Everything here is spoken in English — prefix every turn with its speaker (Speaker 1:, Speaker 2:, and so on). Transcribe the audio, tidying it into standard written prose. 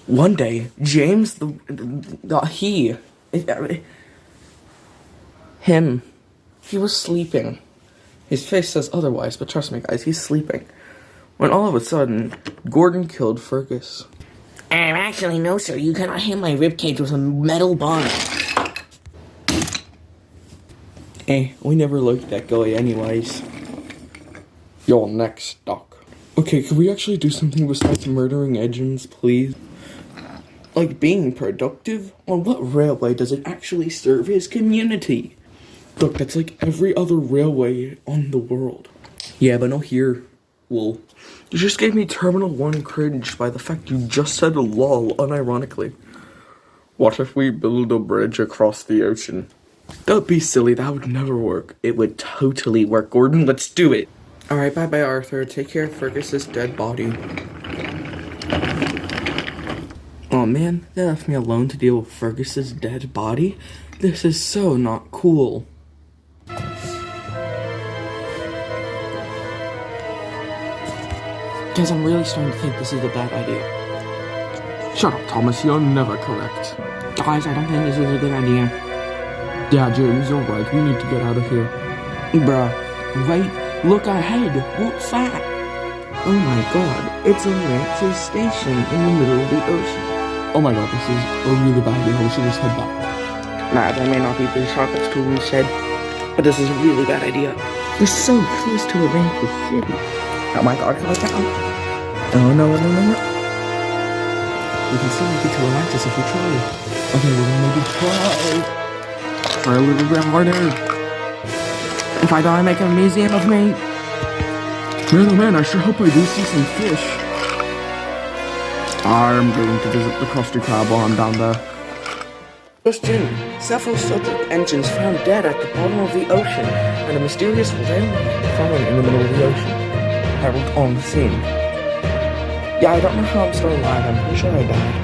Speaker 1: One day, James, he was sleeping. His face says otherwise, but trust me, guys, he's sleeping. When all of a sudden, Gordon killed Fergus.
Speaker 2: Actually, no, sir. You cannot hit my ribcage with a metal bar.
Speaker 1: We never liked that guy anyways. You're next, Doc. Okay, can we actually do something besides murdering engines, please? Like being productive? On what railway does it actually serve his community? Look, that's like every other railway on the world. Yeah, but not here. Lol. You just gave me Terminal 1 cringe by the fact you just said lol unironically. What if we build a bridge across the ocean? That'd be silly, that would never work. It would totally work, Gordon, let's do it! Alright, bye-bye, Arthur. Take care of Fergus's dead body. Oh man, they left me alone to deal with Fergus's dead body? This is so not cool. Guys, I'm really starting to think this is a bad idea. Shut up, Thomas, you're never correct.
Speaker 2: Guys, I don't think this is a good idea.
Speaker 1: Yeah, James, you're right, we need to get out of here.
Speaker 2: Bruh, right? Look ahead, what's that?
Speaker 1: Oh my god, it's a Lancer station in the middle of the ocean. Oh my god, this is a really bad idea, we should just head back.
Speaker 2: Nah, that may not be the sharpest tool we said, but this is a really bad idea. We're so close to Atlantic City. Oh my god, can I get out?
Speaker 1: Oh no. We can still make it to Atlantis if we try. Okay, we're gonna maybe try. Try a little bit harder.
Speaker 2: If I die, make a museum of me.
Speaker 1: Man, oh man, I sure hope I do see some fish. I'm going to visit the Krusty Krab while I'm down there.
Speaker 2: Question: several subject engines found dead at the bottom of the ocean, and a mysterious railway found in the middle of the ocean. Harold on the scene. Yeah, I don't know how I'm still alive. I'm pretty sure I died.